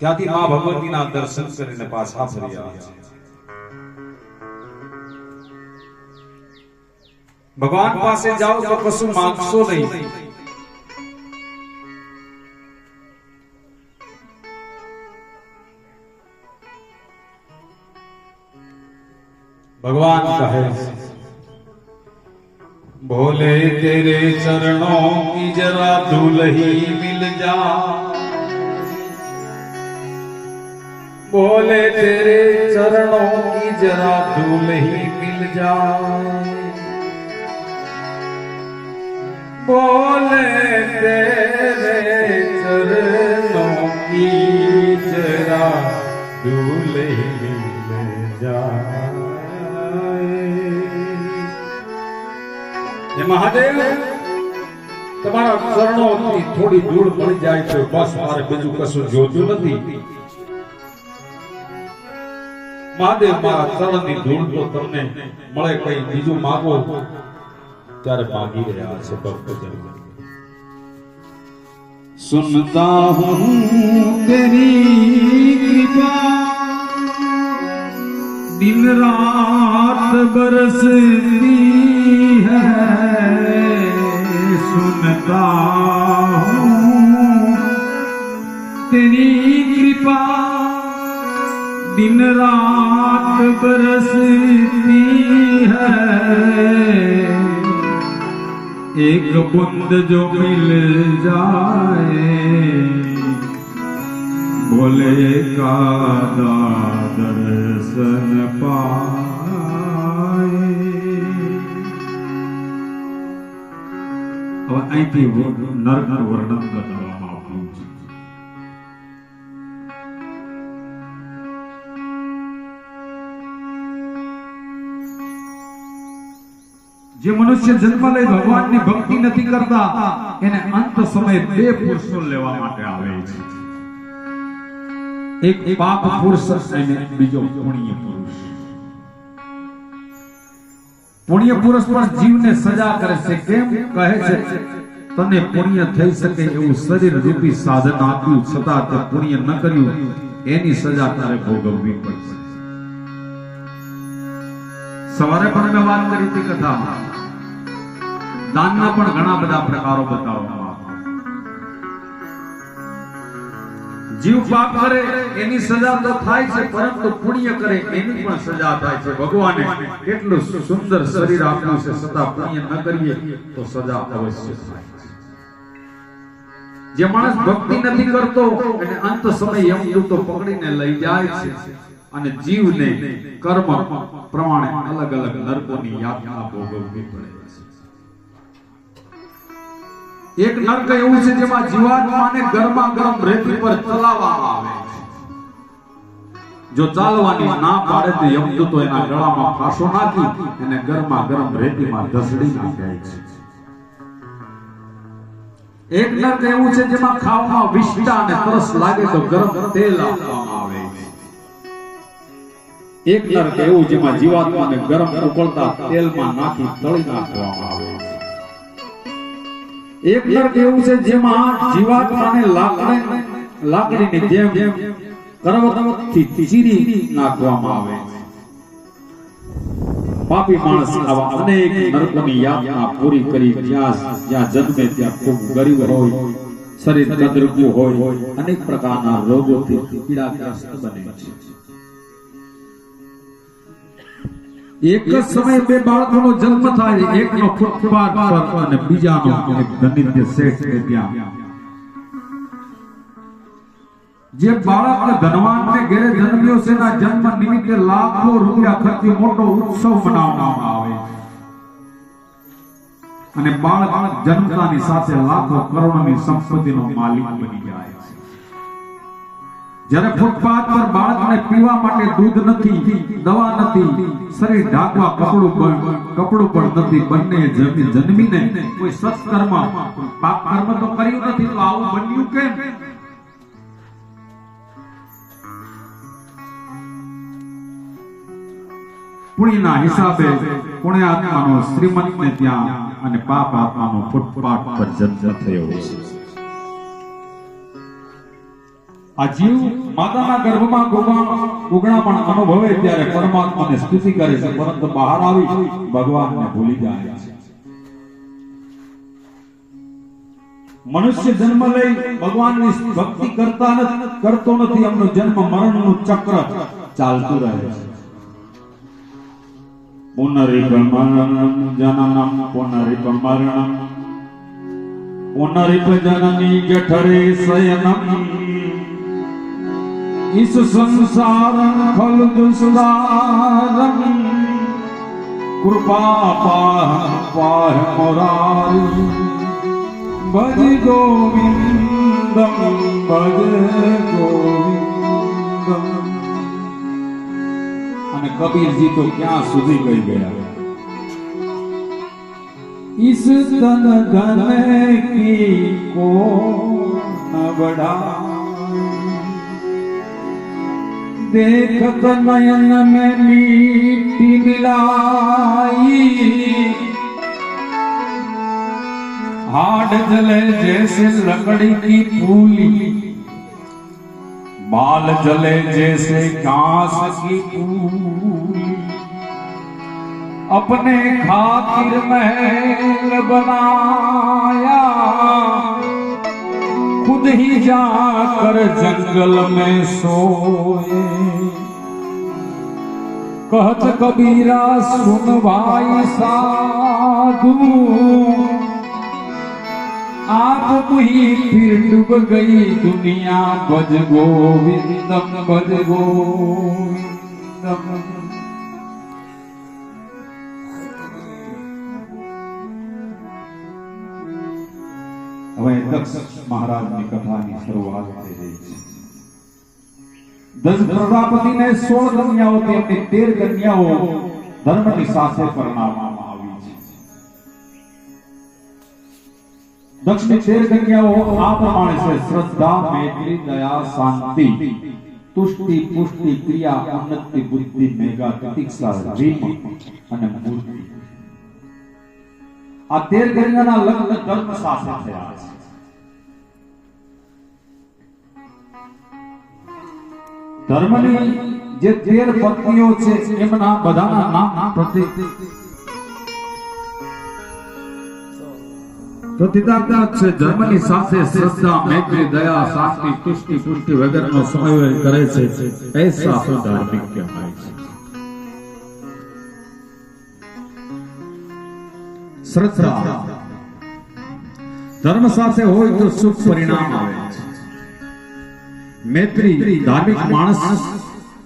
ત્યાંથી માં ભગવતીના દર્શન કરીને પાછા ફરી આવ્યા. ભગવાન પાસે જાઓ તો કશું માંગશો નહીં. भगवान कहे भोले तेरे चरणों की जरा धूल ही मिल जा, बोले तेरे चरणों की जरा धूल ही मिल जाए, बोले तेरे चरणों की जरा धूल ही मिल जाए. महादेव તમારા ચરણોથી થોડી ધૂળ મળી જાય તો બસ મારે બીજું કશું જોતું નથી. મહાદેવ મારા ચરણની ધૂળ તો તમને મળે, કઈ બીજું માંગો ત્યારે માંગી રહ્યા છે ભક્તજન. સુનતા હું તેરી કૃપા दिन रात बरसती है, सुनता हूँ तेरी कृपा दिन रात बरसती है, एक बूंद जो मिल जाए भोले का दर्शन पाए. હવે અહીંથી નરકનું વર્ણન કરવામાં આવ્યું છે. જે મનુષ્ય જન્મ લઈ ભગવાનની ભક્તિ નથી કરતા એને અંત સમયે બે પુરુષો લેવા માટે આવે છે, એક પાપ પુરુષ અને બીજો પુણ્ય પુરુષ. પુણ્ય પુરુષ પણ જીવને સજા કરે છે. કેમ કહે છે? તને પુણ્ય થઈ શકે એવું શરીર રૂપી સાધન આપ્યું છતાં તે પુણ્ય ન કર્યું, એની સજા તારે ભોગવવી પડશે. સવારે પણ મેં વાત કરી હતી કથામાં, દાનના પણ ઘણા બધા પ્રકારો બતાવવામાં આવ્યા. જીવ પાપ કરે એની સજા તો થાય છે, પરંતુ પુણ્ય કરે એની પણ સજા થાય છે. ભગવાને કેટલું સુંદર શરીર આપ્યું છે, છતાં પુણ્ય ન કરીએ તો સજા અવશ્ય થાય. જે માણસ ભક્તિ નથી કરતો એને અંત સમય યમદૂતો પકડીને લઈ જાય છે અને જીવને કર્મ પ્રમાણે અલગ અલગ નરકોની યાતના ભોગવવી પડે છે. એક નરક એવું છે જેમાં જીવાત્માને ગરમા ગરમ રેતી પર ચલાવવામાં આવે છે. જો ચાલવાની ના પાડે તો યમદૂતો એના ગળામાં ફાંસો નાખી અને ગરમા ગરમ રેતીમાં ધસડી નાખે છે. એક નરક એવું છે જેમાં ખાવામાં વિષ્ટા અને તરસ લાગે તો ગરમ તેલ આપવામાં આવે છે. એક નરક એવું જેમાં જીવાત્માને ગરમ ઉકળતા તેલમાં નાખી તળી નાખવામાં આવે છે. એક નરક એવું છે જેમાં જીવાત્માને લાકડીની જેમ કરવતથી ચીરી નાખવામાં આવે છે. પાપી માણસ આવા અનેક નરકોની યાતના પૂરી કરી જ્યાં જન્મે ત્યાં ખૂબ ગરીબ હોય, શરીર કદરૂપું હોય, અનેક પ્રકારના રોગોથી પીડાગ્રસ્ત બને છે. એક જ સમયે બે બાળકોનો જન્મ થાય, એકનો ફૂટપાથ પર અને બીજાનો એક ધનિક શેઠ કે ત્યાં. જે બાળકને ધનવાનને ઘરે જન્મ્યો છે ના જન્મ નિમિત્તે લાખો રૂપિયા ખર્ચી મોટો ઉત્સવ મનાવવામાં આવે છે અને બાળક જન્મતાની સાથે લાખો કરોડોની સંપત્તિનો માલિક બની જાય છે. જ્યારે ફૂટપાથ પર બાળકને પીવા માટે દૂધ નથી, દવા નથી, શરીર ઢાંકવા કપડું પણ નથી, બંને જન્મીને કોઈ સત્કર્મ પાપ કર્મ તો કર્યું નથી, તો આવું બન્યું કેમ? પુણ્યના હિસાબે પુણ્યાત્માનો શ્રીમંતને ત્યાં અને પાપ આત્માનો ફૂટપાથ પર જન્મ થયો છે. આ જીવ માતાના ગર્ભમાં ઉગણાપણ અનુભવે ત્યારે પરમાત્માને સ્તુતિ કરે છે, પરંતુ બહાર આવી ભગવાનને ભૂલી જાય છે. મનુષ્ય જન્મ લઈ ભગવાનની ભક્તિ કરતો નથી, એમનું જન્મ મરણનું ચક્ર ચાલતું રહે છે. પુનરિપમરણમ જનનમ પુનરિપમરણમ પુનરિપજનની જઠરે શયનમ इस संसारं खल दुष्दारं कृपा पाह मुरारी भज गोविंदम અને કબીરજી તો ક્યાં સુધી ગઈ ગયા? इस तन धन की को न बढ़ा देखत नयन में मीठी मिलाई हाड जले जैसे लकड़ी की फूली बाल जले जैसे घास की फूली अपने खातिर महल बनाया खुद ही जाकर जंगल में सोए कहत कबीरा सुन भाई साधु आप ही फिर डूब गई दुनिया भज गोविंदम भज गोविंदम। હવે દક્ષ મહારાજની કથાની શરૂઆત થઈ રહી છે. દક્ષ પ્રજાપતિને 16 કન્યાઓ તેમની 13 કન્યાઓ ધર્મની સાથે પરણાવવામાં આવી છે. દક્ષની 13 કન્યાઓ આ પ્રમાણે છે: શ્રદ્ધા, મૈત્રી, દયા, શાંતિ, તુષ્ટિ, પુષ્ટિ, ક્રિયા, ઉન્નતિ, બુદ્ધિ, મેઘા, તિતિક્ષા, રીમ અને મૂર્તિ. આ 13 કન્યાના લગ્ન ધર્મ સાથે થયા છે. ધર્મની જે 13 પત્નીઓ છે એમના બધાના નામ પ્રતિદાતા છે. ધર્મની સાથે શ્રદ્ધા, મૈત્રી, દયા, શાંતિ, તુષ્ટિ, પુષ્ટિ વગેરેનો સમાવેશ કરે છે. ऐसा तो धार्मिक કહેવાય છે. શ્રદ્ધા ધર્મ સાથે હોય તો શુભ પરિણામ આવે છે. મૈત્રી ધાર્મિક માણસ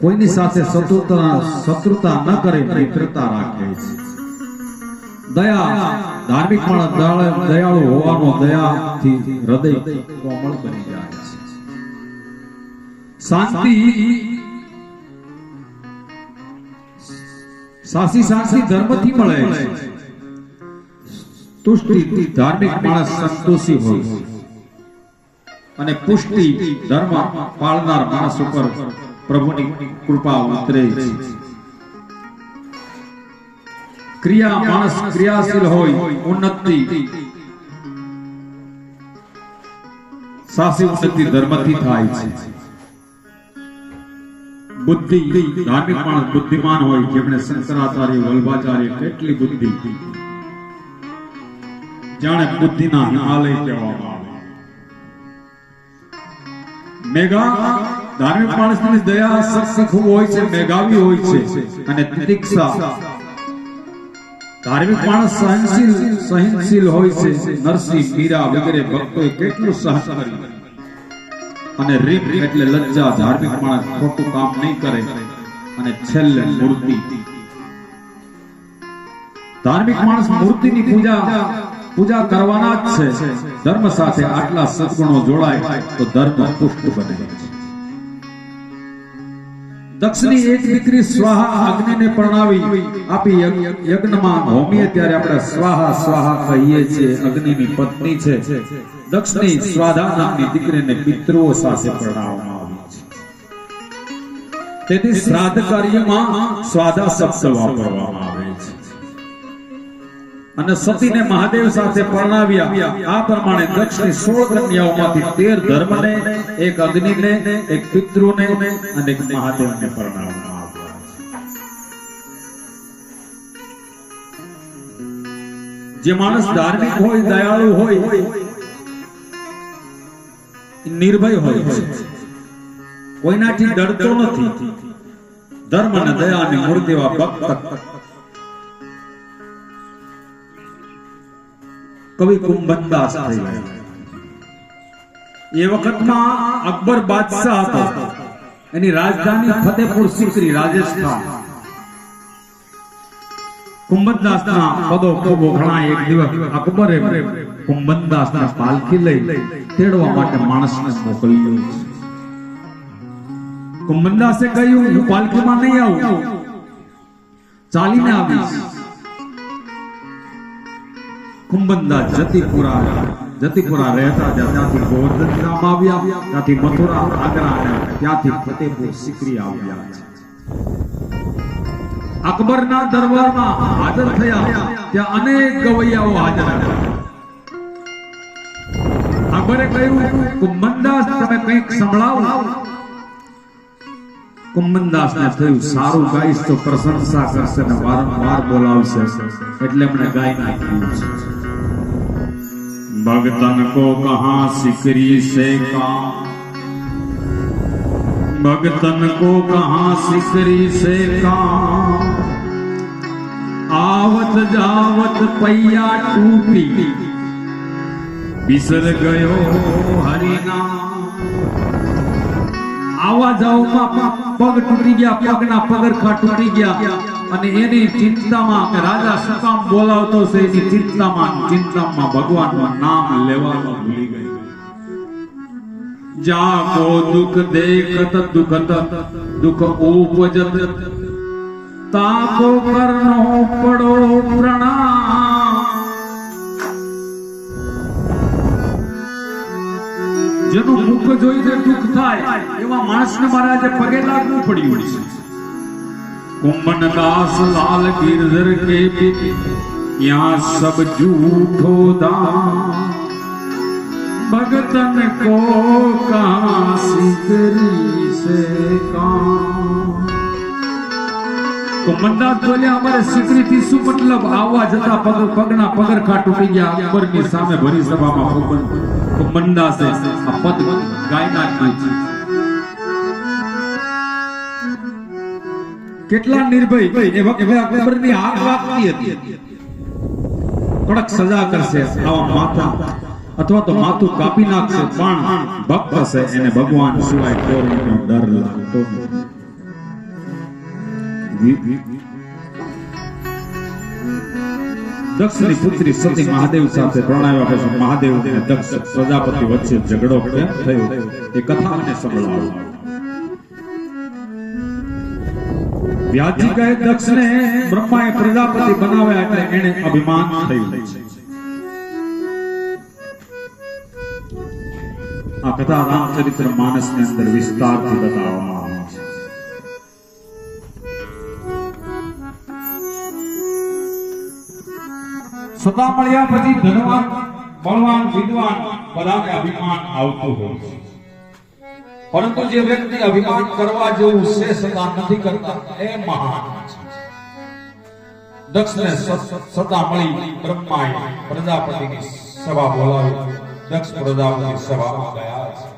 કોઈની સાથે શત્રુતા ન કરે, મિત્રતા રાખે છે. દયા ધાર્મિક માણસ દયાળુ હોવાનો દયાથી હૃદય કોમળ બની જાય છે. શાંતિ સાચી શાંતિ ધર્મથી મળે છે. તુષ્ટિ ધાર્મિક માણસ સંતોષી હોય છે. અને પુષ્ટિ ધર્મ પાળનાર માણસ ઉપર પ્રભુની કૃપા ઉતરે છે. ક્રિયા માણસ ક્રિયાશીલ હોય. ઉન્નતિ સાચી ઉન્નતિ ધર્મથી થાય છે. બુદ્ધિ ધાર્મિક માણસ બુદ્ધિમાન હોય, જેમણે શંકરાચાર્ય, વલ્ભાચાર્ય કેટલી બુદ્ધિ, જાણે બુદ્ધિના હિમાલય કહેવામાં આવે. મેઘા ધાર્મિક માણસની દયા શક્તિ ખૂબ હોય છે, મેઘાવી હોય છે. અને તિતિક્ષા ધાર્મિક માણસ સહનશીલ હોય છે. નરસિંહ, મીરા વગેરે ભક્તોએ કેટલું સહન કર્યું. અને રીપ એટલે લજ્જા ધાર્મિક માણસ ખોટું કામ નહીં કરે. અને છેલ્લે મૂર્તિ ધાર્મિક માણસ મૂર્તિની પૂજા કરવાના જ છે. ધર્મ સાથે આટલા સદગુણો જોડાય તો ધર્મ પુષ્ટ બને છે. દક્ષની એક દીકરી સ્વાહા અગ્નિને પરણાવી આપી. યજ્ઞમાં હોમીએ ત્યારે આપણે સ્વાહા સ્વાહા કહીએ છીએ. અગ્નિની પત્ની છે. દક્ષની સ્વાધા નામની દીકરીને પિતૃઓ સાથે પરણાવવામાં આવી છે. તેથી શ્રાદ્ધ કાર્યમાં સ્વાધા શબ્દ વાપરવામાં આવે છે. અને સતીને મહાદેવ સાથે પરણાવ્યા. આ પ્રમાણે દક્ષની 16 કન્યાઓમાંથી 13 ધર્મને, એક અગ્નિને, એક પિતૃને અને એક મહાદેવને પરણાવવામાં આવ્યા. જે માણસ ધાર્મિક હોય, દયાળુ હોય, નિર્ભય હોય છે, કોઈનાથી ડરતો નથી. ધર્મ અને દયા અને મૂર્તિવા ભક્ત કવિ કુંભનદાસ થયા. એ વખતમાં અકબર બાદશાહ હતો. એની રાજધાની ફતેહપુર સિકરી, રાજસ્થાન. કુંભનદાસના પદો ખૂબ ઘણા. એક દિવસ અકબરે કુંભનદાસના પાલખી લઈ તેડવા માટે માણસને મોકલ્યો. કુંભનદાસે કહ્યું, હું પાલખીમાં નહીં આવું, ચાલીને આવીશ. કુંભનદાસ જતીપુરા રહેતા, ત્યાંથી ગોવર્ધન ધામ આવ્યા, ત્યાંથી મથુરા, આગ્રા અને ત્યાંથી ફતેહપુર સિકરી આવ્યા. અકબરના દરબારમાં હાજર થયા. ત્યાં અનેક ગવૈયાઓ હાજર હતા. અકબરે કહ્યું, કુંભનદાસ તમે કંઈક સંભળાવો. કુંભનદાસને થયું, સારું ગાઈશ તો પ્રશંસા કરશે ને વારંવાર બોલાવશે, એટલે એમણે ગાઈ નાખ્યું છે. भगतन को कहां सिकरी से का, भगतन को कहां सिकरी से का, आवत जावत पैया टूटी, बिसर गयो हरिना. आवा जाओમાં પગ તૂટી ગયા, પગના પગરખા તૂટી ગયા અને એની ચિંતામાં રાજા શું કામ બોલાવતો છે, એની ચિંતામાં ભગવાનનું નામ લેવાનું ભૂલી ગયો. જાકો દુઃખ દેખત દુઃખત દુઃખ ઉપજત, તાકો કરનો પડો પ્રણામ. જેનું મુખ જોઈને દુઃખ થાય એવા માણસને મારે આજે પગે લાગવું પડ્યું છે. कुम्मन दास लाल गिरधर के यहाँ सब झूठो दान भगतन को कहाँ सिकरी से काम. कुम्मनदास बोले हमारे सिकरी थी શું મતલબ? આવવા જતા પગના પગરખા તૂટી ગયા. અકબરની સામે ભરી સભામાં कुम्मनदाસે આ પદ ગાઈ નાખ્યું છે. કેટલા નિર્ભય એ અકબરની આગ વાગતી હતી. કડક સજા કરશે આવા માથા અથવા તો માથું કાપી નાખશે, પણ ભક્ત હશે એને ભગવાન સિવાય કોઈનો ડર લાગતો નથી. દક્ષની પુત્રી સતી મહાદેવ સાથે પ્રણાવ્યા પછી મહાદેવ અને દક્ષ પ્રજાપતિ વચ્ચે ઝઘડો કેમ થયો એ કથા મને સંભળાવો. વ્યાજી કહે દક્ષને બ્રહ્માએ પ્રજાપતિ બનાવ્યા એટલે એને અભિમાન થયું. આ કથા રામચરિત્ર માનસની અંદર વિસ્તારથી બતાવવામાં આવી છે. સતા મળ્યા પછી ધનવાન બળવાન વિદ્વાન બધાને અભિમાન આવતું હોય છે, પરંતુ જે વ્યક્તિ અભિમાન કરવા જેવું છે સતા નથી કરતા એ મહાન છે. દક્ષને સતા મળી બ્રહ્માએ પ્રજાપતિની સભા બોલાવી. દક્ષ પ્રજાપતિ સભામાં ગયા છે.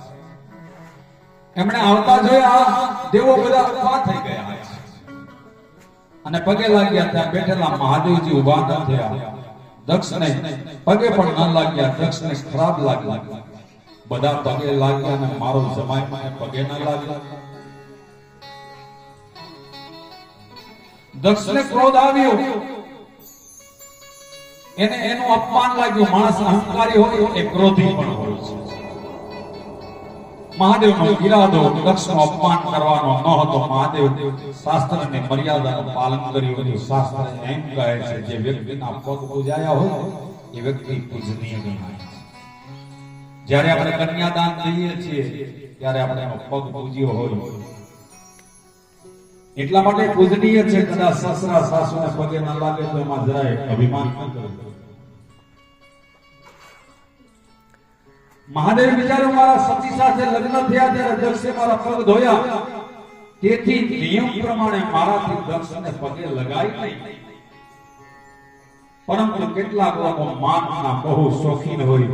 એમણે આવતા જોયા દેવો બધા ઉભા થઈ ગયા છે અને પગે લાગ્યા. ત્યાં બેઠેલા મહાદેવજી ઉભા ન થયા. દક્ષને પગે પણ ન લાગ્યા. દક્ષને ખરાબ લાગ્યું. બધા પગે લાગ્યા અને મારો જમાઈ મને પગે ન લાગ્યો. દક્ષને ક્રોધ આવ્યો. એને એનું અપમાન લાગ્યું. માણસ અહંકારી હોય એ ક્રોધી પણ હોય છે. મહાદેવનો ઈરાદો દક્ષનું અપમાન કરવાનો ન હતો. મહાદેવ શાસ્ત્રની મર્યાદાનું પાલન કર્યું. શાસ્ત્ર એમ કહે છે જે વ્યક્તિના પગ પૂજાયા હોય એ વ્યક્તિ પૂજનીય ગણાય છે. જ્યારે આપણે કન્યાદાન દઈએ છીએ ત્યારે આપણે એનો પગ પૂજ્યો હોય એટલા માટે પૂજનીય છે. કદાચ સસરા સાસુને પગે ન લાગે તો એમાં જરાય અભિમાન ન કરવું. મહાદેવ વિચાર્યું મારા સતી સાથે લગ્ન થયા ત્યારે દક્ષે મારા પગ ધોયા, તેથી નિયમ પ્રમાણે મારાથી દક્ષને પગે લગાય નહીં. પરંતુ કેટલાક લોકો માનના બહુ શોખીન હોય,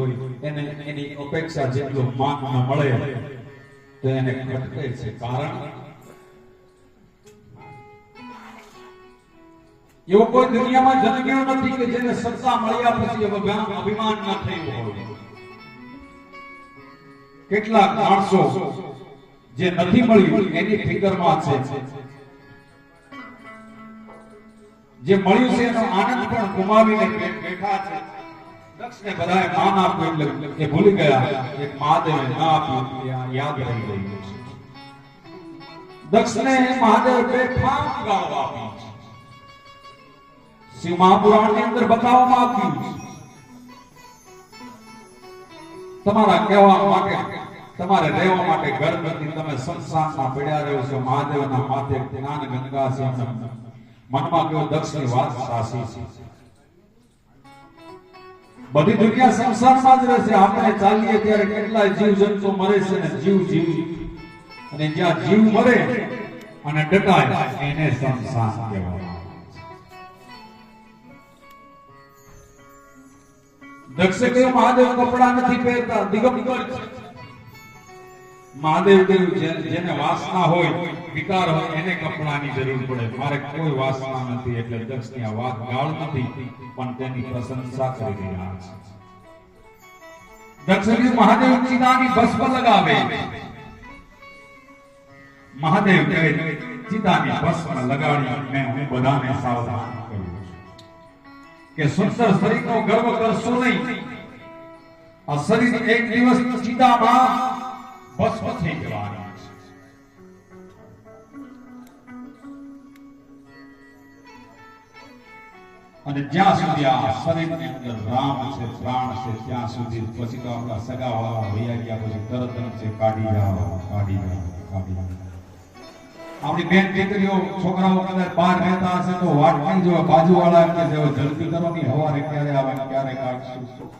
એને એની અપેક્ષા જેટલું માન ન મળે તો એને ખટકે છે. કારણ એવો કોઈ દુનિયામાં જન્મ્યો નથી કે જેને સત્તા મળ્યા પછી અભિમાન ન થયું હોય. કેટલાક માણસો જે નથી મળ્યું એની ફિકરમાં છે, જે મળ્યું છે એનો આનંદ પણ ગુમાવીને બેઠા છે. દક્ષને બધાએ માન આપ્યું એટલે એ ભૂલી ગયા. એક મહાદેવે ન આપ્યું યાદ રહી ગયું છે. દક્ષને મહાદેવ બેફામ ગાળો આપી છે. શિવ મહાપુરાણની અંદર બતાવવામાં આવ્યું છે તમારા કહેવા માટે, તમારે રહેવા માટે ઘર નથી, તમે સંસારમાં પડ્યા રહ્યો છો. મહાદેવના માથે જ્ઞાન ગંગા છે. મનમાં કેવો દક્ષની વાત સાચી છે. બધી દુનિયા સંસારમાં જ રહે છે. આપણે ચાલીએ ત્યારે કેટલાય જીવ જંતુ મરે છે ને જીવ અને જ્યાં જીવ મરે અને ડટાય એને સંસાર કહેવાય. દક્ષે કહ્યું મહાદેવ કપડા નથી પહેરતા, દિગંબર છે. મહાદેવ કહ્યું જેને વાસના હોય, વિકાર હોય એને કપડાની જરૂર પડે. મારે કોઈ વાસના નથી. એટલે દક્ષની આ વાત ગાળ નથી પણ તેની પ્રશંસા કરી રહ્યા છે. દક્ષ મહાદેવ ચિતાની ભસ્મ લગાવે. મહાદેવ કહે ચિતાની ભસ્મ લગાડી મેં હું બધાને સાવધાન કરું છું કે સુંદર શરીરનો ગર્વ કરશો નહીં. આ શરીર એક દિવસ ચિતામાં ભસ્મ થઈ જવાનું છે. અને જ્યાં સુધી આ શરીરની અંદર રામ છે, પ્રાણ છે, ત્યાં સુધી પછી તો આપણા સગાવાળા વૈયા ગયા પછી તરત જ છે કાઢી જાઓ, કાઢી જાઓ, કાઢી જાઓ. આપણી બેન દીકરીઓ છોકરાઓ કદાચ બહાર રહેતા હશે તો વાટ નહીં જોવે, બાજુવાળા એમ કે છે જલ્દી કરો ની હવારે ક્યારે આવે ક્યારે કાઢશું.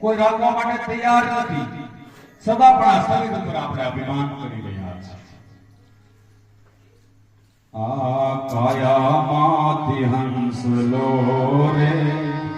કોઈ રાખવા માટે તૈયાર નથી. સદા પણ આ શરીર ઉપર આપણે અભિમાન કરી રહ્યા છીએ. આ કાયામાંથી હંસ લો રે